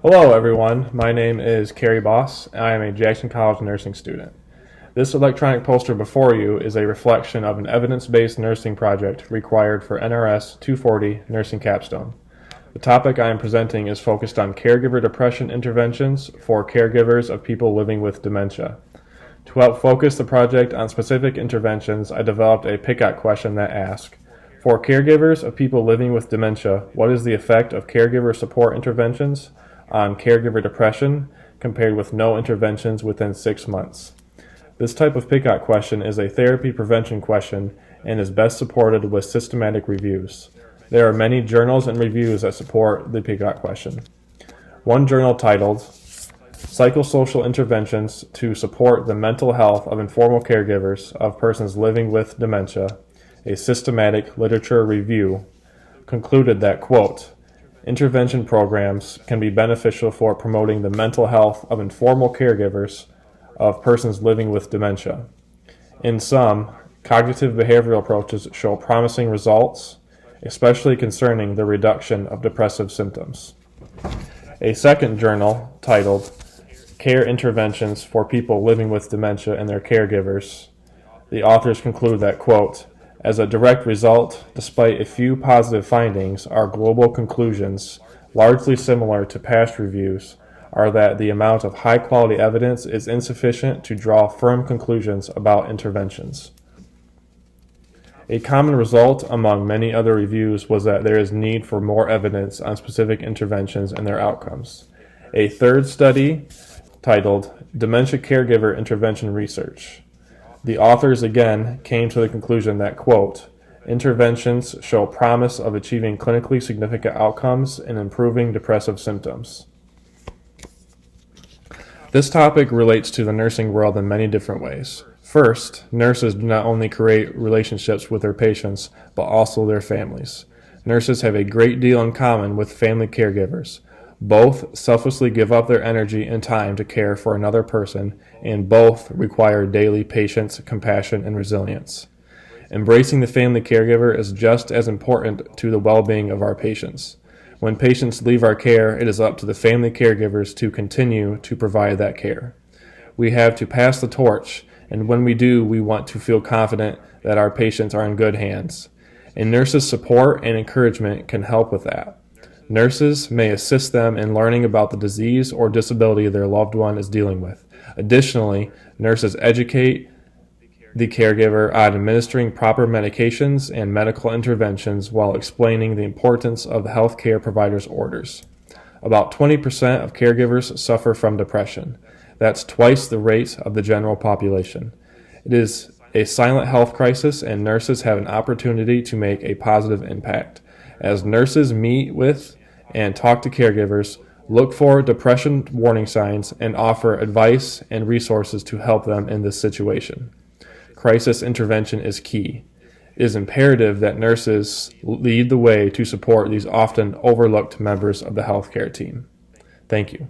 Hello everyone, my name is Cary Boss, and I am a Jackson College nursing student. This electronic poster before you is a reflection of an evidence-based nursing project required for NRS 240 Nursing Capstone. The topic I am presenting is focused on caregiver depression interventions for caregivers of people living with dementia. To help focus the project on specific interventions, I developed a pick-out question that asks, for caregivers of people living with dementia, what is the effect of caregiver support interventions on caregiver depression compared with no interventions within 6 months? This type of pick-out question is a therapy prevention question and is best supported with systematic reviews. There are many journals and reviews that support the pick-out question. One journal titled Psychosocial Interventions to Support the Mental Health of Informal Caregivers of Persons Living with Dementia, a systematic literature review, concluded that, quote, intervention programs can be beneficial for promoting the mental health of informal caregivers of persons living with dementia. In sum, cognitive behavioral approaches show promising results, especially concerning the reduction of depressive symptoms. A second journal titled Care Interventions for People Living with Dementia and Their Caregivers, the authors conclude that, quote, as a direct result, despite a few positive findings, our global conclusions, largely similar to past reviews, are that the amount of high-quality evidence is insufficient to draw firm conclusions about interventions. A common result among many other reviews was that there is need for more evidence on specific interventions and their outcomes. A third study, titled Dementia Caregiver Intervention Research, the authors again came to the conclusion that, quote, interventions show promise of achieving clinically significant outcomes and improving depressive symptoms. This topic relates to the nursing world in many different ways. First, nurses do not only create relationships with their patients, but also their families. Nurses have a great deal in common with family caregivers. Both selflessly give up their energy and time to care for another person, and both require daily patience, compassion, and resilience. Embracing the family caregiver is just as important to the well-being of our patients. When patients leave our care, it is up to the family caregivers to continue to provide that care. We have to pass the torch, and when we do, we want to feel confident that our patients are in good hands. A nurse's support and encouragement can help with that. Nurses may assist them in learning about the disease or disability their loved one is dealing with. Additionally, nurses educate the caregiver on administering proper medications and medical interventions while explaining the importance of the healthcare provider's orders. About 20% of caregivers suffer from depression. That's twice the rate of the general population. It is a silent health crisis, and nurses have an opportunity to make a positive impact. As nurses meet with and talk to caregivers, look for depression warning signs and offer advice and resources to help them in this situation. Crisis intervention is key. It is imperative that nurses lead the way to support these often overlooked members of the healthcare team. Thank you.